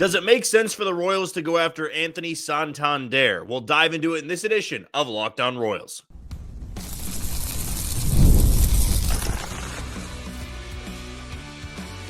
Does it make sense for the Royals to go after Anthony Santander? We'll dive into it in this edition of Locked On Royals.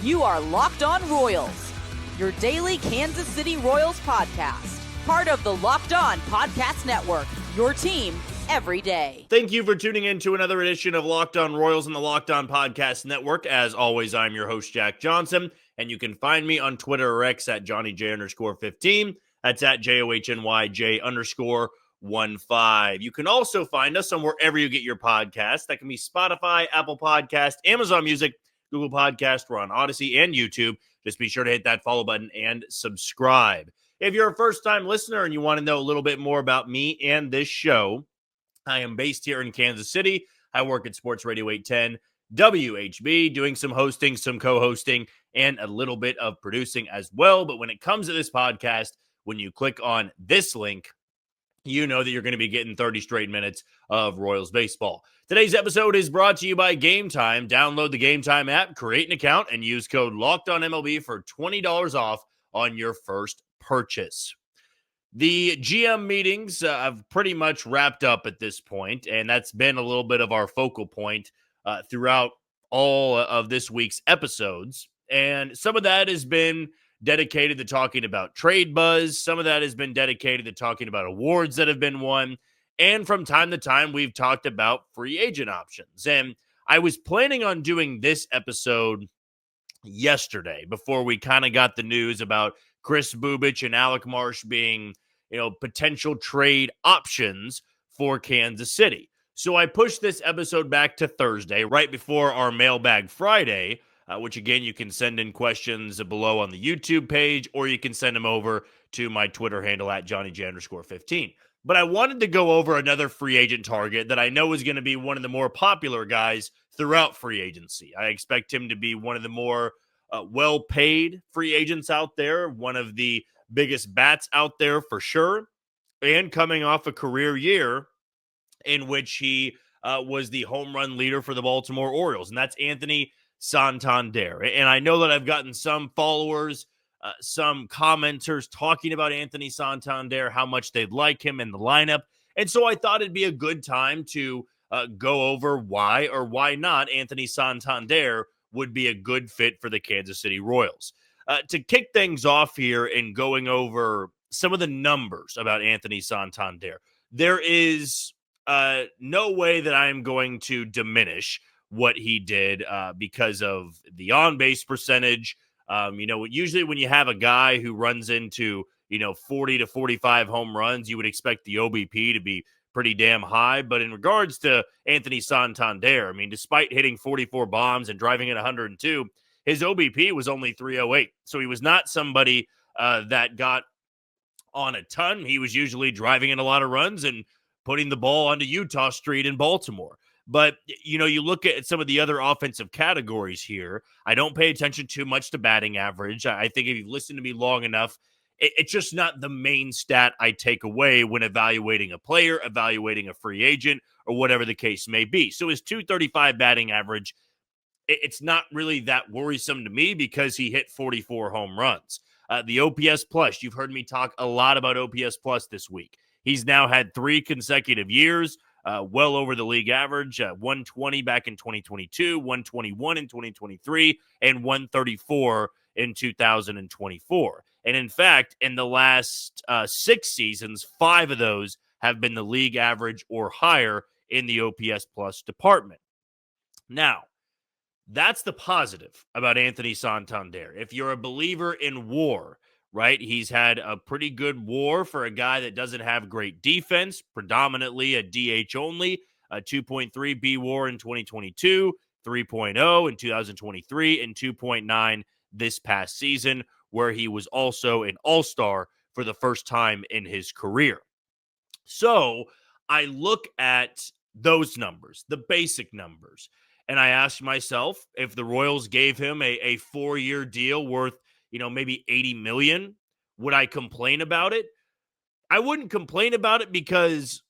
You are Locked On Royals, your daily Kansas City Royals podcast. Part of the Locked On Podcast Network, your team every day. Thank you for tuning in to another edition of Locked On Royals on the Locked On Podcast Network. As always, I'm your host, Jack Johnson, and you can find me on Twitter or X at JohnnyJ_15. That's at JOHNYJ_15. You can also find us on wherever you get your podcasts. That can be Spotify, Apple Podcast, Amazon Music, Google Podcast. We're on Odyssey and YouTube. Just be sure to hit that follow button and subscribe. If you're a first-time listener and you want to know a little bit more about me and this show, I am based here in Kansas City. I work at Sports Radio 810 WHB, doing some hosting, some co-hosting, and a little bit of producing as well. But when it comes to this podcast, when you click on this link, you know that you're going to be getting 30 straight minutes of Royals baseball. Today's episode is brought to you by Game Time. Download the Game Time app, create an account, and use code LOCKEDONMLB for $20 off on your first purchase. The GM meetings have pretty much wrapped up at this point, and that's been a little bit of our focal point throughout all of this week's episodes. And some of that has been dedicated to talking about trade buzz. Some of that has been dedicated to talking about awards that have been won. And from time to time, we've talked about free agent options. And I was planning on doing this episode yesterday before we kind of got the news about Chris Bubich and Alec Marsh being, potential trade options for Kansas City. So I pushed this episode back to Thursday, right before our Mailbag Friday, which again, you can send in questions below on the YouTube page, or you can send them over to my Twitter handle at JohnnyJ_15. But I wanted to go over another free agent target that I know is going to be one of the more popular guys throughout free agency. I expect him to be one of the more well-paid free agents out there, one of the biggest bats out there for sure, and coming off a career year in which he was the home run leader for the Baltimore Orioles, and that's Anthony Santander. And I know that I've gotten some followers, some commenters talking about Anthony Santander, how much they'd like him in the lineup, and so I thought it'd be a good time to go over why or why not Anthony Santander would be a good fit for the Kansas City Royals. To kick things off here and going over some of the numbers about Anthony Santander, there is no way that I'm going to diminish what he did because of the on-base percentage. Usually when you have a guy who runs into, 40 to 45 home runs, you would expect the OBP to be pretty damn high. But in regards to Anthony Santander, despite hitting 44 bombs and driving in 102, his OBP was only 308. So he was not somebody that got on a ton. He was usually driving in a lot of runs and putting the ball onto Utah Street in Baltimore. But, you look at some of the other offensive categories here. I don't pay attention too much to batting average. I think if you've listened to me long enough, it's just not the main stat I take away when evaluating a player, evaluating a free agent, or whatever the case may be. So his .235 batting average, it's not really that worrisome to me because he hit 44 home runs. The OPS plus, you've heard me talk a lot about OPS plus this week. He's now had 3 consecutive years, well over the league average, 120 back in 2022, 121 in 2023, and 134 in 2024. And in fact, in the last 6 seasons, 5 of those have been the league average or higher in the OPS plus department. Now, that's the positive about Anthony Santander. If you're a believer in WAR, right, he's had a pretty good WAR for a guy that doesn't have great defense, predominantly a DH only, a 2.3 B WAR in 2022, 3.0 in 2023, and 2.9 this past season, where he was also an all-star for the first time in his career. So I look at those numbers, the basic numbers, and I ask myself, if the Royals gave him a 4-year deal worth, maybe $80 million, would I complain about it? I wouldn't complain about it because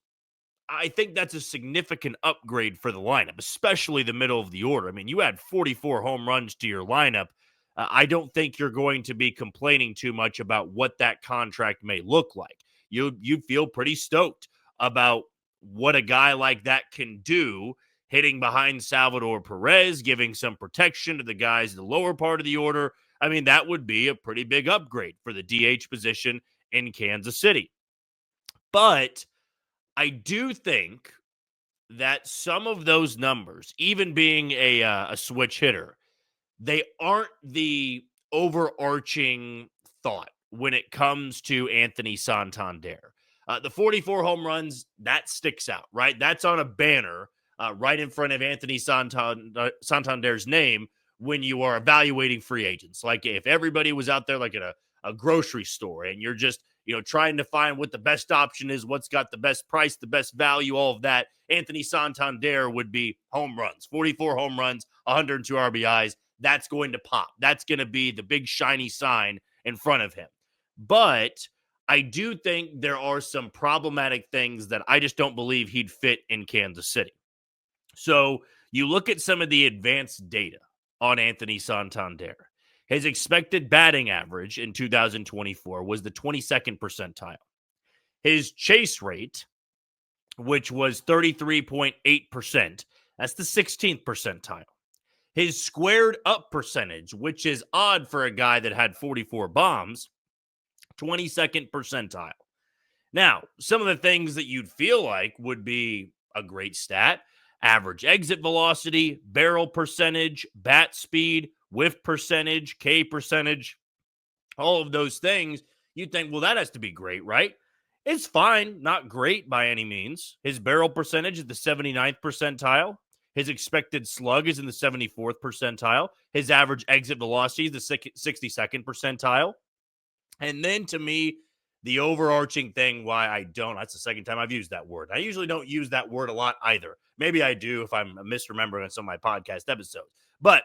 I think that's a significant upgrade for the lineup, especially the middle of the order. You add 44 home runs to your lineup. I don't think you're going to be complaining too much about what that contract may look like. You'd feel pretty stoked about what a guy like that can do, hitting behind Salvador Perez, giving some protection to the guys in the lower part of the order. I mean, that would be a pretty big upgrade for the DH position in Kansas City. But I do think that some of those numbers, even being a switch hitter, they aren't the overarching thought when it comes to Anthony Santander. The 44 home runs, that sticks out, right? That's on a banner right in front of Anthony Santander's name when you are evaluating free agents. Like if everybody was out there like at a grocery store and you're just, trying to find what the best option is, what's got the best price, the best value, all of that, Anthony Santander would be home runs, 44 home runs, 102 RBIs. That's going to pop. That's going to be the big shiny sign in front of him. But I do think there are some problematic things that I just don't believe he'd fit in Kansas City. So you look at some of the advanced data on Anthony Santander. His expected batting average in 2024 was the 22nd percentile. His chase rate, which was 33.8%, that's the 16th percentile. His squared up percentage, which is odd for a guy that had 44 bombs, 22nd percentile. Now, some of the things that you'd feel like would be a great stat: average exit velocity, barrel percentage, bat speed, whiff percentage, K percentage, all of those things. You'd think, well, that has to be great, right? It's fine, not great by any means. His barrel percentage is the 79th percentile. His expected slug is in the 74th percentile. His average exit velocity is the 62nd percentile. And then to me, the overarching thing why that's the second time I've used that word. I usually don't use that word a lot either. Maybe I do if I'm misremembering on some of my podcast episodes. But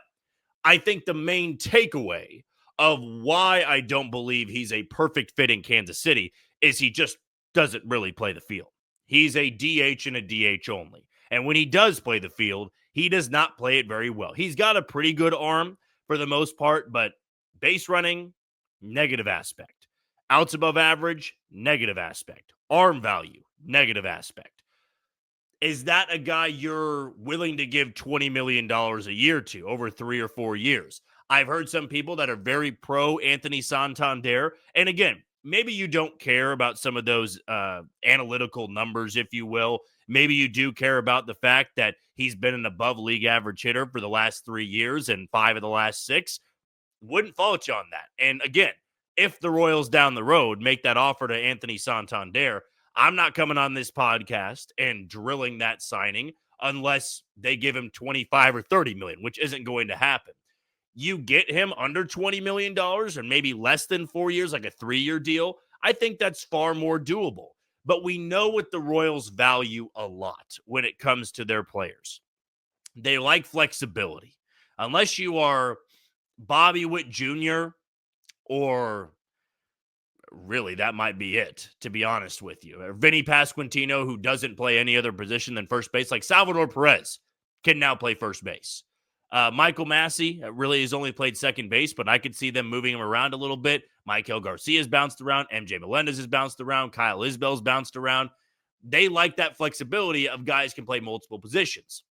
I think the main takeaway of why I don't believe he's a perfect fit in Kansas City is he just doesn't really play the field. He's a DH and a DH only. And when he does play the field, he does not play it very well. He's got a pretty good arm for the most part, but base running, negative aspect. Outs above average, negative aspect. Arm value, negative aspect. Is that a guy you're willing to give $20 million a year to over 3 or 4 years? I've heard some people that are very pro Anthony Santander. And again, maybe you don't care about some of those analytical numbers, if you will. Maybe you do care about the fact that he's been an above league average hitter for the last 3 years and 5 of the last 6. Wouldn't fault you on that. And again, if the Royals down the road make that offer to Anthony Santander, I'm not coming on this podcast and drilling that signing unless they give him 25 or 30 million, which isn't going to happen. You get him under $20 million and maybe less than 4 years, like a 3-year deal. I think that's far more doable. But we know what the Royals value a lot when it comes to their players. They like flexibility. Unless you are Bobby Witt Jr. or really, that might be it, to be honest with you. Or Vinny Pasquantino, who doesn't play any other position than first base, like Salvador Perez can now play first base. Michael Massey really has only played second base, but I could see them moving him around a little bit. Michael Garcia's bounced around. MJ Melendez has bounced around. Kyle Isbell's bounced around. They like that flexibility of guys can play multiple positions.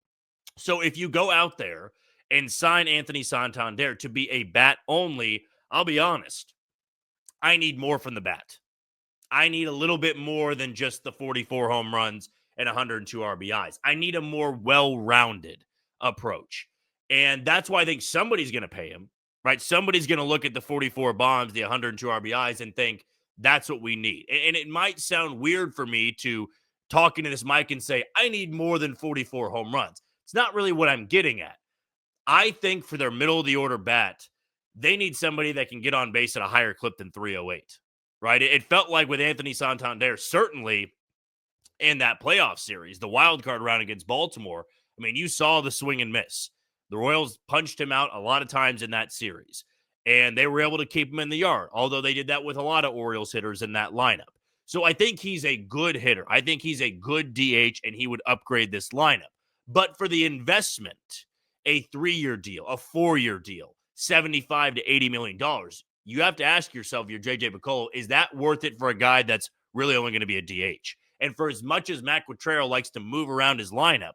So if you go out there and sign Anthony Santander to be a bat only, I'll be honest, I need more from the bat. I need a little bit more than just the 44 home runs and 102 RBIs. I need a more well-rounded approach. And that's why I think somebody's going to pay him, right? Somebody's going to look at the 44 bombs, the 102 RBIs, and think that's what we need. And it might sound weird for me to talk into this mic and say, I need more than 44 home runs. It's not really what I'm getting at. I think for their middle of the order bat, they need somebody that can get on base at a higher clip than 308, right? It felt like with Anthony Santander, certainly in that playoff series, the wild card round against Baltimore, I mean, you saw the swing and miss. The Royals punched him out a lot of times in that series, and they were able to keep him in the yard, although they did that with a lot of Orioles hitters in that lineup. So I think he's a good hitter. I think he's a good DH, and he would upgrade this lineup. But for the investment, a 3-year deal, a 4-year deal, $75 to $80 million. You have to ask yourself, you're JJ Picollo, is that worth it for a guy that's really only going to be a DH? And for as much as Matt Quatrero likes to move around his lineup,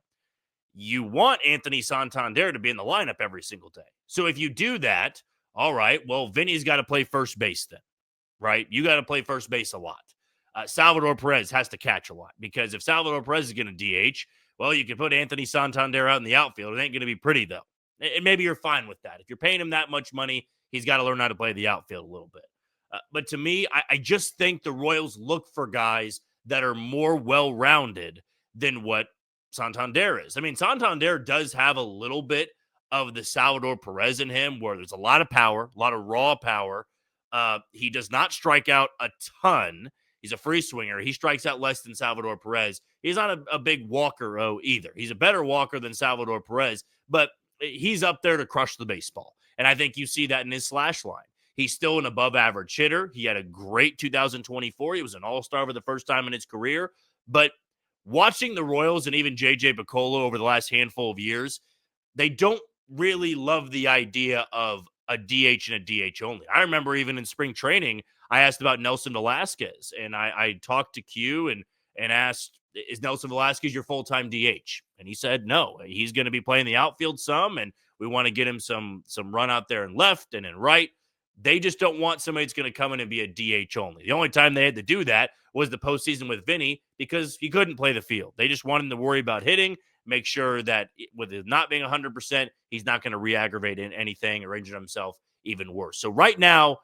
you want Anthony Santander to be in the lineup every single day. So if you do that, all right, well, Vinny's got to play first base then, right? You got to play first base a lot. Salvador Perez has to catch a lot, because if Salvador Perez is going to DH, well, you can put Anthony Santander out in the outfield. It ain't going to be pretty, though. And maybe you're fine with that. If you're paying him that much money, he's got to learn how to play the outfield a little bit. But to me, I just think the Royals look for guys that are more well-rounded than what Santander is. I mean, Santander does have a little bit of the Salvador Perez in him, where there's a lot of power, a lot of raw power. He does not strike out a ton. He's a free swinger. He strikes out less than Salvador Perez. He's not a big walker either. He's a better walker than Salvador Perez, but he's up there to crush the baseball. And I think you see that in his slash line. He's still an above-average hitter. He had a great 2024. He was an all-star for the first time in his career. But watching the Royals and even JJ Picollo over the last handful of years, they don't really love the idea of a DH and a DH only. I remember even in spring training, I asked about Nelson Velasquez, and I talked to Q and asked, is Nelson Velasquez your full-time DH? And he said, no, he's going to be playing the outfield some, and we want to get him some run out there in left and in right. They just don't want somebody that's going to come in and be a DH only. The only time they had to do that was the postseason with Vinny, because he couldn't play the field. They just wanted him to worry about hitting, make sure that with it not being 100%, he's not going to re-aggravate in anything or injure himself even worse. So right now,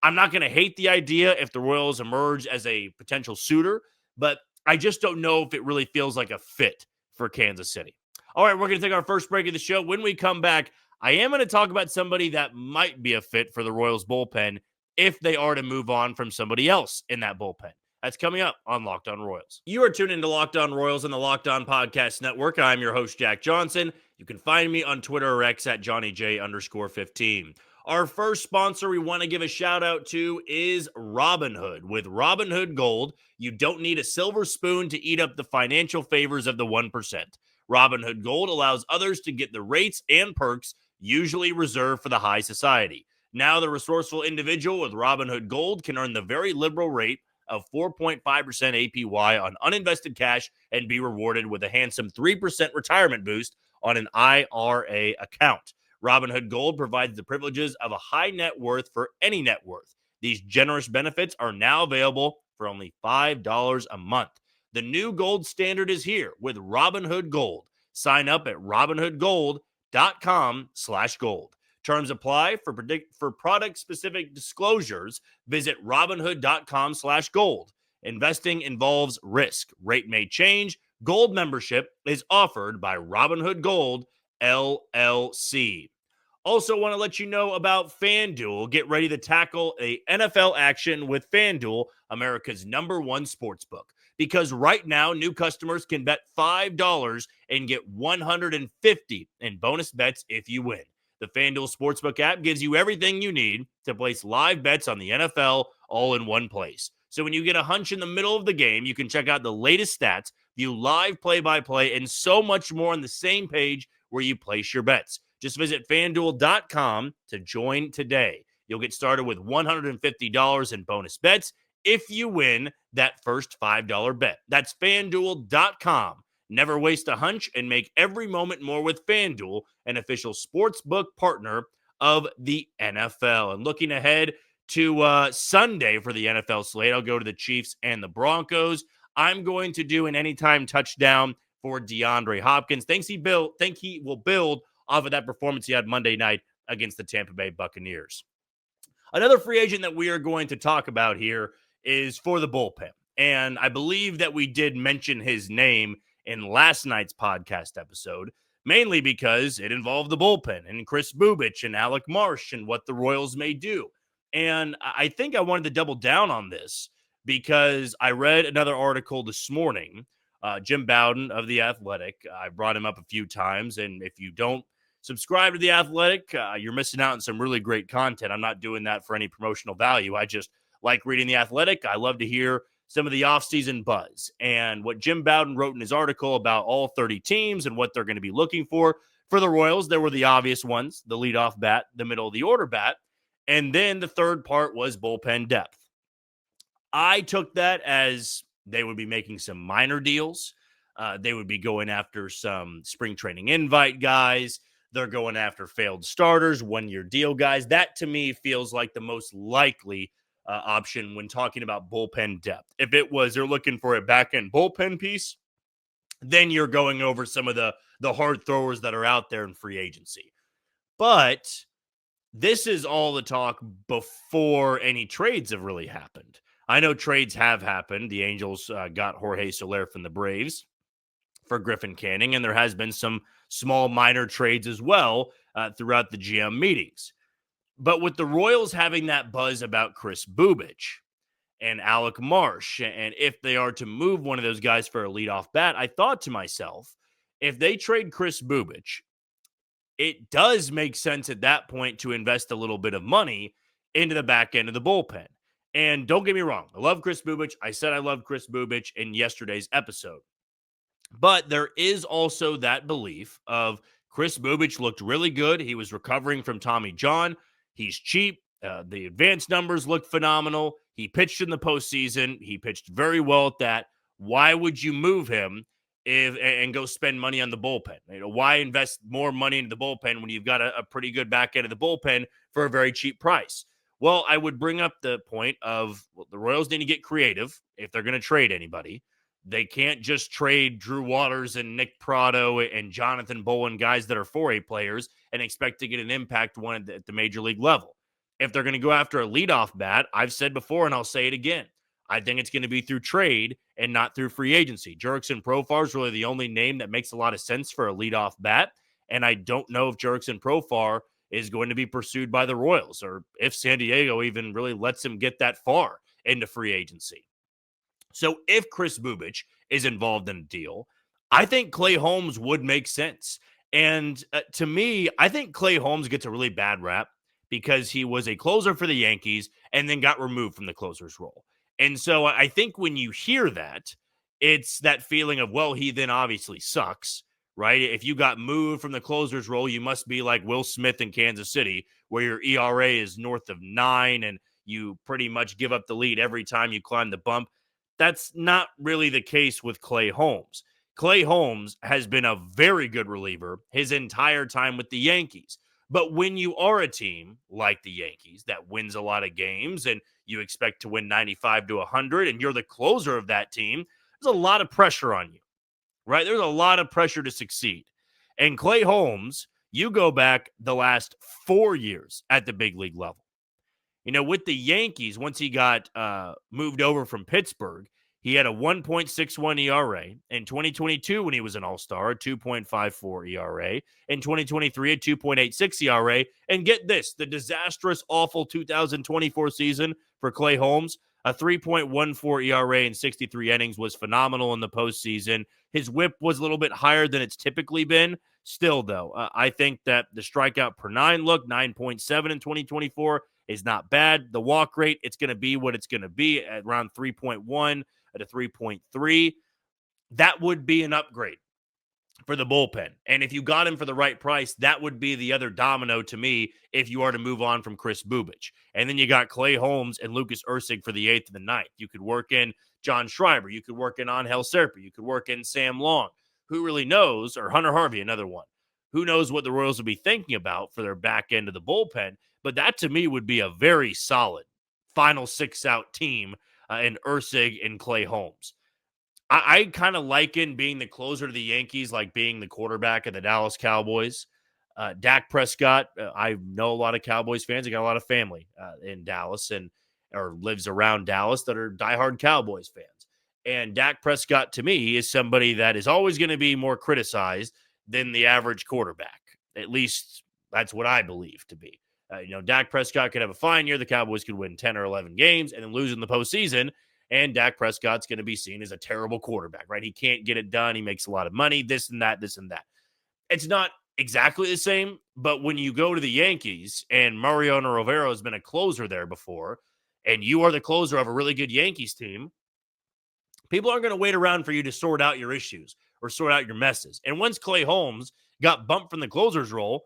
I'm not going to hate the idea if the Royals emerge as a potential suitor, but I just don't know if it really feels like a fit for Kansas City. All right, we're going to take our first break of the show. When we come back, I am going to talk about somebody that might be a fit for the Royals bullpen if they are to move on from somebody else in that bullpen. That's coming up on Locked On Royals. You are tuned into Locked On Royals on the Locked On Podcast Network. I'm your host, Jack Johnson. You can find me on Twitter or X at JohnnyJ_15. Our first sponsor we want to give a shout out to is Robinhood. With Robinhood Gold, you don't need a silver spoon to eat up the financial favors of the 1%. Robinhood Gold allows others to get the rates and perks usually reserved for the high society. Now the resourceful individual with Robinhood Gold can earn the very liberal rate of 4.5% APY on uninvested cash and be rewarded with a handsome 3% retirement boost on an IRA account. Robinhood Gold provides the privileges of a high net worth for any net worth. These generous benefits are now available for only $5 a month. The new gold standard is here with Robinhood Gold. Sign up at robinhoodgold.com/gold. Terms apply. For product-specific disclosures, visit robinhood.com/gold. Investing involves risk. Rate may change. Gold membership is offered by Robinhood Gold, LLC. Also want to let you know about FanDuel. Get ready to tackle a NFL action with FanDuel, America's #1 sportsbook. Because right now, new customers can bet $5 and get $150 in bonus bets if you win. The FanDuel Sportsbook app gives you everything you need to place live bets on the NFL all in one place. So when you get a hunch in the middle of the game, you can check out the latest stats, view live play-by-play, and so much more on the same page where you place your bets. Just visit FanDuel.com to join today. You'll get started with $150 in bonus bets if you win that first $5 bet. That's FanDuel.com. Never waste a hunch and make every moment more with FanDuel, an official sportsbook partner of the NFL. And looking ahead to Sunday for the NFL slate, I'll go to the Chiefs and the Broncos. I'm going to do an anytime touchdown for DeAndre Hopkins. Think he will build off of that performance he had Monday night against the Tampa Bay Buccaneers. Another free agent that we are going to talk about here is for the bullpen. And I believe that we did mention his name in last night's podcast episode, mainly because it involved the bullpen and Chris Bubich and Alec Marsh and what the Royals may do. And I think I wanted to double down on this because I read another article this morning. Jim Bowden of The Athletic, I brought him up a few times, and if you don't subscribe to The Athletic, you're missing out on some really great content. I'm not doing that for any promotional value. I just like reading The Athletic. I love to hear some of the offseason buzz. And what Jim Bowden wrote in his article about all 30 teams and what they're going to be looking for For the Royals, there were the obvious ones, the leadoff bat, the middle of the order bat, and then the third part was bullpen depth. I took that as they would be making some minor deals. They would be going after some spring training invite guys. They're going after failed starters, one-year deal guys. That, to me, feels like the most likely option when talking about bullpen depth. If it was they're looking for a back-end bullpen piece, then you're going over some of the hard throwers that are out there in free agency. But this is all the talk before any trades have really happened. I know trades have happened. The Angels got Jorge Soler from the Braves for Griffin Canning, and there has been some small minor trades as well throughout the GM meetings. But with the Royals having that buzz about Chris Bubich and Alec Marsh, and if they are to move one of those guys for a leadoff bat, I thought to myself, if they trade Chris Bubich, it does make sense at that point to invest a little bit of money into the back end of the bullpen. And don't get me wrong, I love Chris Bubich. I said I loved Chris Bubich in yesterday's episode. But there is also that belief of Chris Bubich looked really good. He was recovering from Tommy John. He's cheap. The advanced numbers look phenomenal. He pitched in the postseason. He pitched very well at that. Why would you move him and go spend money on the bullpen? Why invest more money into the bullpen when you've got a pretty good back end of the bullpen for a very cheap price? Well, I would bring up the point of the Royals need to get creative if they're going to trade anybody. They can't just trade Drew Waters and Nick Prado and Jonathan Bowen, guys that are 4A players, and expect to get an impact one at the major league level. If they're going to go after a leadoff bat, I've said before and I'll say it again, I think it's going to be through trade and not through free agency. Jurickson Profar is really the only name that makes a lot of sense for a leadoff bat, and I don't know if Jurickson Profar is going to be pursued by the Royals or if San Diego even really lets him get that far into free agency. So if Chris Bubich is involved in a deal, I think Clay Holmes would make sense. And to me, I think Clay Holmes gets a really bad rap because he was a closer for the Yankees and then got removed from the closer's role. And so I think when you hear that, it's that feeling of, well, he then obviously sucks, right? If you got moved from the closer's role, you must be like Will Smith in Kansas City, where your ERA is north of 9 and you pretty much give up the lead every time you climb the bump. That's not really the case with Clay Holmes. Clay Holmes has been a very good reliever his entire time with the Yankees. But when you are a team like the Yankees that wins a lot of games and you expect to win 95 to 100 and you're the closer of that team, there's a lot of pressure on you, right? There's a lot of pressure to succeed. And Clay Holmes, you go back the last 4 years at the big league level. With the Yankees, once he got moved over from Pittsburgh, he had a 1.61 ERA. In 2022, when he was an all-star, a 2.54 ERA. In 2023, a 2.86 ERA. And get this, the disastrous, awful 2024 season for Clay Holmes, a 3.14 ERA in 63 innings was phenomenal in the postseason. His whip was a little bit higher than it's typically been. Still, though, I think that the strikeout per 9 look, 9.7 in 2024, is not bad. The walk rate, it's going to be what it's going to be at around 3.1 at a 3.3. That would be an upgrade for the bullpen. And if you got him for the right price, that would be the other domino to me if you are to move on from Chris Bubich. And then you got Clay Holmes and Lucas Erceg for the 8th and the 9th. You could work in John Schreiber. You could work in Angel Serpa. You could work in Sam Long. Who really knows? Or Hunter Harvey, another one. Who knows what the Royals will be thinking about for their back end of the bullpen? But that, to me, would be a very solid final 6-out team in Erceg and Clay Holmes. I kind of liken being the closer to the Yankees like being the quarterback of the Dallas Cowboys. Dak Prescott, I know a lot of Cowboys fans. I got a lot of family in Dallas or lives around Dallas that are diehard Cowboys fans. And Dak Prescott, to me, is somebody that is always going to be more criticized than the average quarterback. At least that's what I believe to be. Dak Prescott could have a fine year. The Cowboys could win 10 or 11 games and then lose in the postseason. And Dak Prescott's going to be seen as a terrible quarterback, right? He can't get it done. He makes a lot of money, this and that, this and that. It's not exactly the same, but when you go to the Yankees and Mariano Rivera has been a closer there before, and you are the closer of a really good Yankees team, people aren't going to wait around for you to sort out your issues or sort out your messes. And once Clay Holmes got bumped from the closer's role,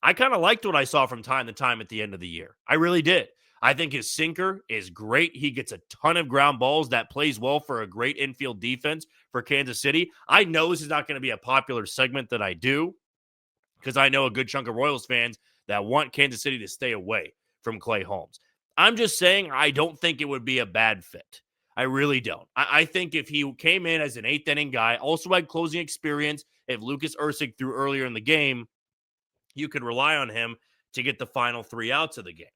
I kind of liked what I saw from time to time at the end of the year. I really did. I think his sinker is great. He gets a ton of ground balls. That plays well for a great infield defense for Kansas City. I know this is not going to be a popular segment that I do because I know a good chunk of Royals fans that want Kansas City to stay away from Clay Holmes. I'm just saying I don't think it would be a bad fit. I really don't. I think if he came in as an eighth inning guy, also had closing experience, if Lucas Erceg threw earlier in the game, you could rely on him to get the final 3 outs of the game.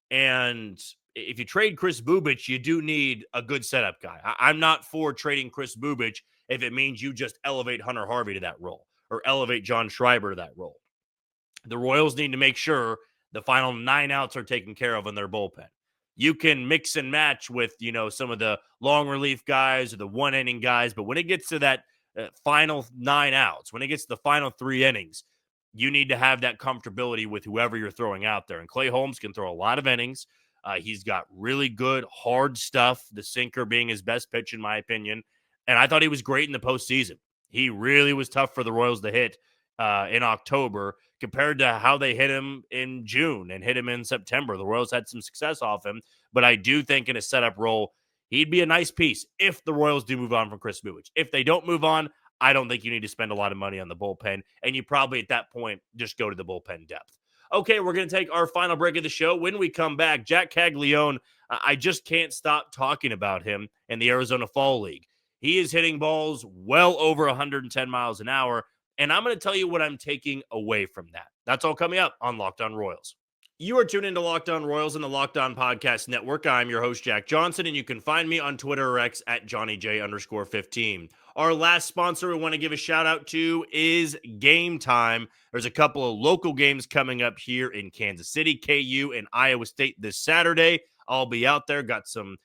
And if you trade Chris Bubic, you do need a good setup guy. I'm not for trading Chris Bubic if it means you just elevate Hunter Harvey to that role or elevate John Schreiber to that role. The Royals need to make sure the final 9 outs are taken care of in their bullpen. You can mix and match with, some of the long relief guys or the 1 inning guys, but when it gets to that final 9 outs, when it gets to the final 3 innings, you need to have that comfortability with whoever you're throwing out there. And Clay Holmes can throw a lot of innings. He's got really good, hard stuff, the sinker being his best pitch, in my opinion. And I thought he was great in the postseason. He really was tough for the Royals to hit in October compared to how they hit him in June and hit him in September. The Royals had some success off him, but I do think in a setup role, he'd be a nice piece if the Royals do move on from Chris Bubic. If they don't move on, I don't think you need to spend a lot of money on the bullpen, and you probably at that point just go to the bullpen depth. Okay, we're going to take our final break of the show. When we come back, Jac Caglianone, I just can't stop talking about him in the Arizona Fall League. He is hitting balls well over 110 miles an hour, and I'm going to tell you what I'm taking away from that. That's all coming up on Locked On Royals. You are tuned into Locked On Royals and the Locked On Podcast Network. I'm your host, Jack Johnson, and you can find me on Twitter or X at JohnnyJ_15. Our last sponsor we want to give a shout out to is Game Time. There's a couple of local games coming up here in Kansas City, KU and Iowa State this Saturday. I'll be out there, got some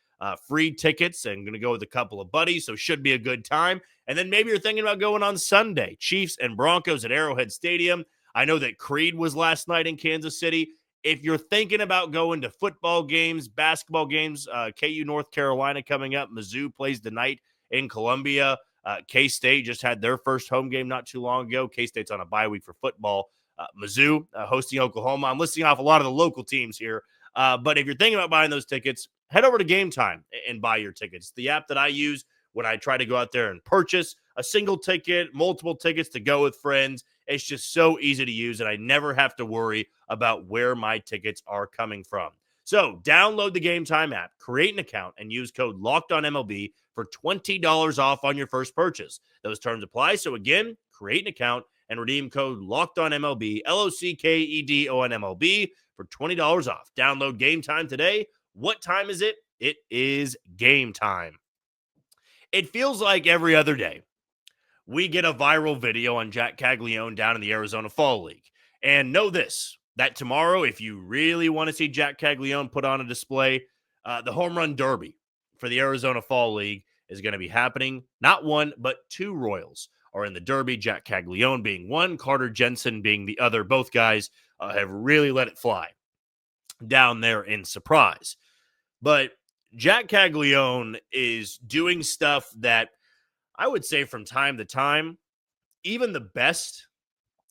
free tickets and going to go with a couple of buddies, so should be a good time. And then maybe you're thinking about going on Sunday, Chiefs and Broncos at Arrowhead Stadium. I know that Creed was last night in Kansas City. If you're thinking about going to football games, basketball games, KU North Carolina coming up, Mizzou plays tonight in Columbia. K-State just had their first home game not too long ago. K-State's on a bye week for football. Mizzou hosting Oklahoma. I'm listing off a lot of the local teams here. But if you're thinking about buying those tickets, head over to Game Time and buy your tickets. The app that I use when I try to go out there and purchase a single ticket, multiple tickets to go with friends. It's just so easy to use, and I never have to worry about where my tickets are coming from. So download the Game Time app, create an account, and use code LOCKEDONMLB for $20 off on your first purchase. Those terms apply. So again, create an account and redeem code LOCKEDONMLB, LOCKEDONMLB, for $20 off. Download Game Time today. What time is it? It is game time. It feels like every other day we get a viral video on Jac Caglianone down in the Arizona Fall League. And know this, that tomorrow, if you really want to see Jac Caglianone put on a display, the Home Run Derby for the Arizona Fall League is going to be happening. Not one, but 2 Royals are in the Derby, Jac Caglianone being one, Carter Jensen being the other. Both guys have really let it fly down there in Surprise. But Jac Caglianone is doing stuff that I would say from time to time, even the best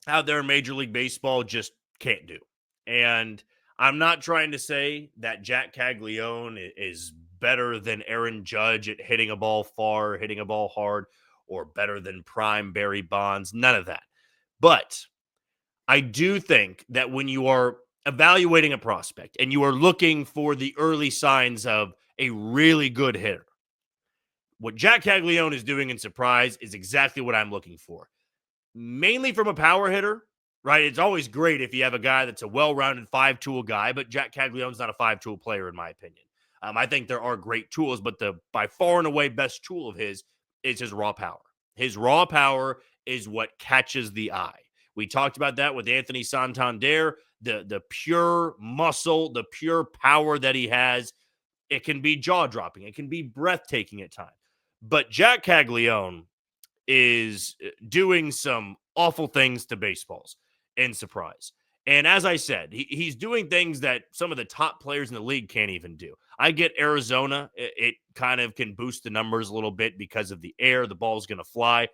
out there in Major League Baseball just can't do. And I'm not trying to say that Jac Caglianone is better than Aaron Judge at hitting a ball far, hitting a ball hard, or better than prime Barry Bonds. None of that. But I do think that when you are evaluating a prospect and you are looking for the early signs of a really good hitter, what Jac Caglianone is doing in Surprise is exactly what I'm looking for. Mainly from a power hitter, right? It's always great if you have a guy that's a well-rounded 5-tool guy, but Jac Caglianone's not a 5-tool player in my opinion. I think there are great tools, but the by far and away best tool of his is his raw power. His raw power is what catches the eye. We talked about that with Anthony Santander, the pure muscle, the pure power that he has. It can be jaw-dropping. It can be breathtaking at times. But Jac Caglianone is doing some awful things to baseballs in Surprise. And as I said, he's doing things that some of the top players in the league can't even do. I get Arizona. It kind of can boost the numbers a little bit because of the air. The ball's going to fly.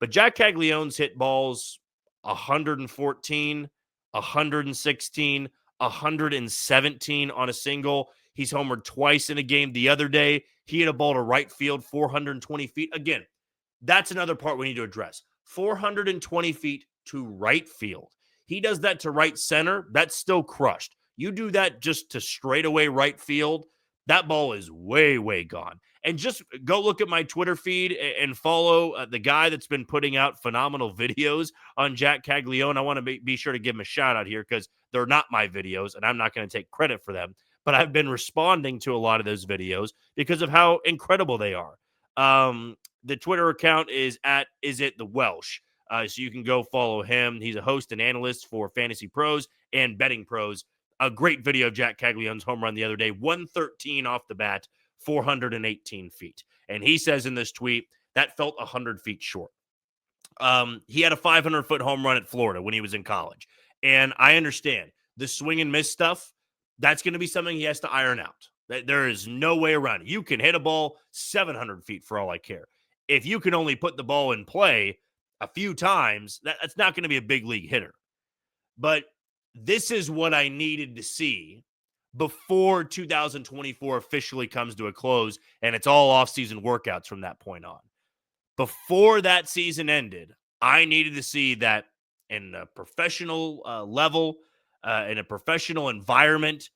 But Jac Caglianone's hit balls 114, 116, 117 on a single. He's homered twice in a game. The other day, he hit a ball to right field, 420 feet. Again, that's another part we need to address. 420 feet to right field. He does that to right center. That's still crushed. You do that just to straightaway right field, that ball is way, way gone. And just go look at my Twitter feed and follow the guy that's been putting out phenomenal videos on Jac Caglianone. I want to be sure to give him a shout out here because they're not my videos and I'm not going to take credit for them. But I've been responding to a lot of those videos because of how incredible they are. The Twitter account is at Is It The Welsh. So you can go follow him. He's a host and analyst for Fantasy Pros and Betting Pros. A great video of Jac Caglianone's home run the other day, 113 off the bat, 418 feet. And he says in this tweet, that felt 100 feet short. He had a 500-foot home run at Florida when he was in college. And I understand the swing and miss stuff, that's going to be something he has to iron out. There is no way around it. You can hit a ball 700 feet for all I care. If you can only put the ball in play a few times, that's not going to be a big league hitter. But this is what I needed to see before 2024 officially comes to a close, and it's all off-season workouts from that point on. Before that season ended, I needed to see that in a professional level, in a professional environment,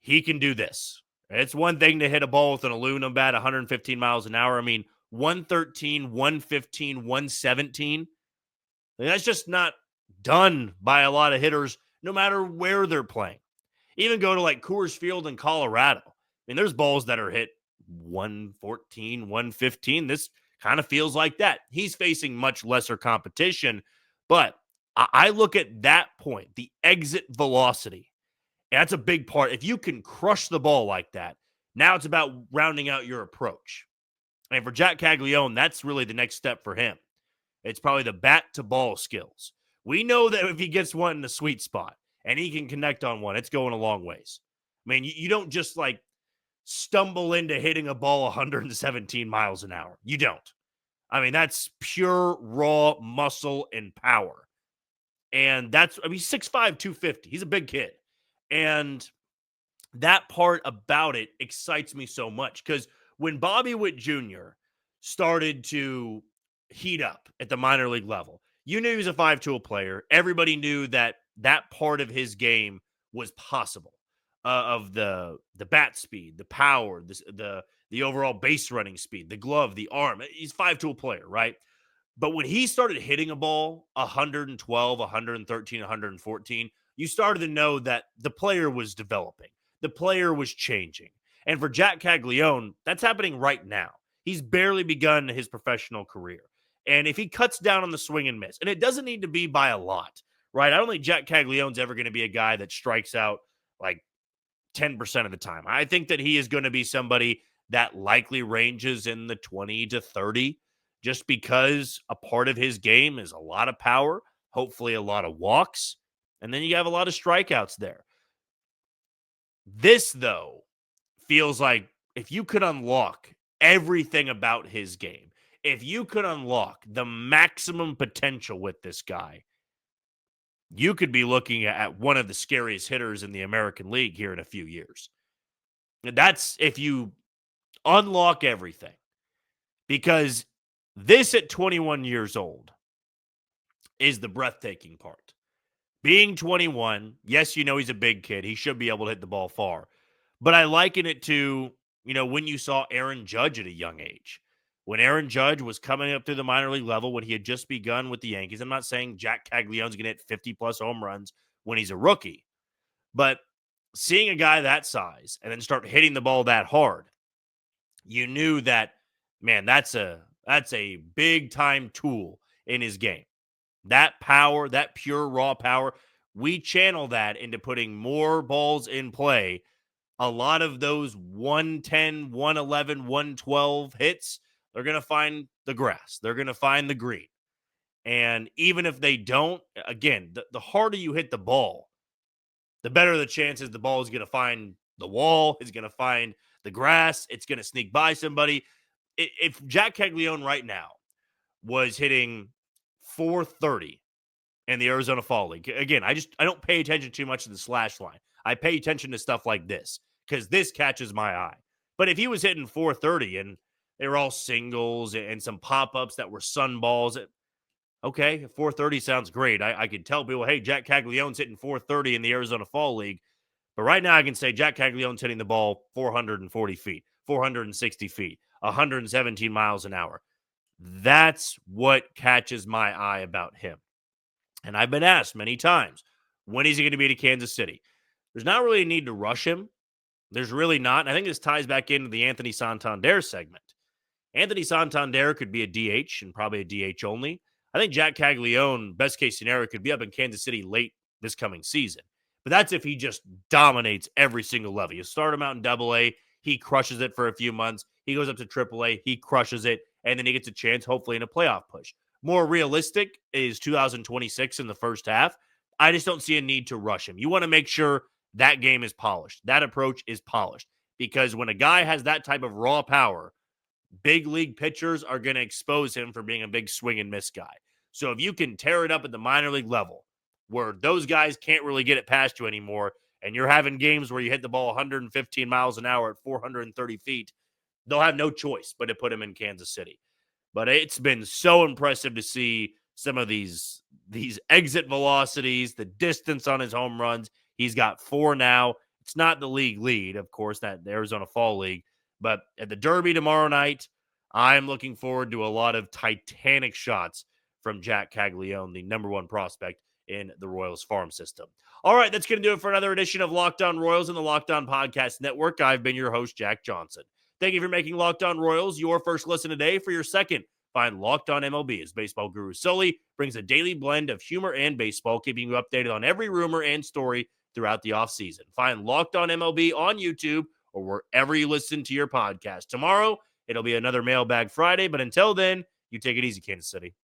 he can do this. It's one thing to hit a ball with an aluminum bat 115 miles an hour. I mean, 113, 115, 117. That's just not done by a lot of hitters, no matter where they're playing. Even go to like Coors Field in Colorado. I mean, there's balls that are hit 114, 115. This kind of feels like that. He's facing much lesser competition, but I look at that point, the exit velocity. That's a big part. If you can crush the ball like that, now it's about rounding out your approach. And for Jac Caglianone, that's really the next step for him. It's probably the bat to ball skills. We know that if he gets one in the sweet spot and he can connect on one, it's going a long ways. I mean, you don't just like stumble into hitting a ball 117 miles an hour. You don't. I mean, that's pure raw muscle and power. And that's, I mean, 6'5", 250. He's a big kid. And that part about it excites me so much because when Bobby Witt Jr. started to heat up at the minor league level, you knew he was a 5-tool player. Everybody knew that that part of his game was possible, of the bat speed, the power, the overall base running speed, the glove, the arm. He's a 5-tool player, right? But when he started hitting a ball 112, 113, 114, you started to know that the player was developing. The player was changing. And for Jac Caglianone, that's happening right now. He's barely begun his professional career. And if he cuts down on the swing and miss, and it doesn't need to be by a lot, right? I don't think Jac Caglianone's ever going to be a guy that strikes out like 10% of the time. I think that he is going to be somebody that likely ranges in the 20 to 30, just because a part of his game is a lot of power, hopefully a lot of walks, and then you have a lot of strikeouts there. This, though, feels like if you could unlock everything about his game, if you could unlock the maximum potential with this guy, you could be looking at one of the scariest hitters in the American League here in a few years. And that's if you unlock everything. Because this at 21 years old is the breathtaking part. Being 21, yes, you know he's a big kid. He should be able to hit the ball far. But I liken it to, when you saw Aaron Judge at a young age. When Aaron Judge was coming up through the minor league level, when he had just begun with the Yankees. I'm not saying Jac Caglianone's going to hit 50-plus home runs when he's a rookie. But seeing a guy that size and then start hitting the ball that hard, you knew that, man, that's a big-time tool in his game. That power, that pure raw power, we channel that into putting more balls in play. A lot of those 110, 111, 112 hits, they're going to find the grass. They're going to find the green. And even if they don't, again, the harder you hit the ball, the better the chances the ball is going to find the wall, is going to find the grass, it's going to sneak by somebody. If Jac Caglianone right now was hitting 430 in the Arizona Fall League. Again, I don't pay attention too much to the slash line. I pay attention to stuff like this because this catches my eye. But if he was hitting 430 and they were all singles and some pop-ups that were sun balls, okay, 430 sounds great. I could tell people, hey, Jac Caglianone's hitting 430 in the Arizona Fall League. But right now I can say Jac Caglianone's hitting the ball 440 feet, 460 feet, 117 miles an hour. That's what catches my eye about him. And I've been asked many times, when is he going to be to Kansas City? There's not really a need to rush him. There's really not. And I think this ties back into the Anthony Santander segment. Anthony Santander could be a DH and probably a DH only. I think Jac Caglianone, best case scenario, could be up in Kansas City late this coming season. But that's if he just dominates every single level. You start him out in AA, he crushes it for a few months. He goes up to AAA, he crushes it, and then he gets a chance, hopefully, in a playoff push. More realistic is 2026 in the first half. I just don't see a need to rush him. You want to make sure that game is polished. That approach is polished. Because when a guy has that type of raw power, big league pitchers are going to expose him for being a big swing and miss guy. So if you can tear it up at the minor league level, where those guys can't really get it past you anymore, and you're having games where you hit the ball 115 miles an hour at 430 feet, they'll have no choice but to put him in Kansas City. But it's been so impressive to see some of these exit velocities, the distance on his home runs. He's got 4 now. It's not the league lead, of course, that the Arizona Fall League. But at the Derby tomorrow night, I'm looking forward to a lot of titanic shots from Jac Caglianone, the number 1 prospect in the Royals farm system. All right, that's going to do it for another edition of Locked On Royals and the Locked On Podcast Network. I've been your host, Jack Johnson. Thank you for making Locked On Royals your first listen today. For your second, find Locked On MLB as baseball guru Sully brings a daily blend of humor and baseball, keeping you updated on every rumor and story throughout the offseason. Find Locked On MLB on YouTube or wherever you listen to your podcast. Tomorrow, it'll be another Mailbag Friday, but until then, you take it easy, Kansas City.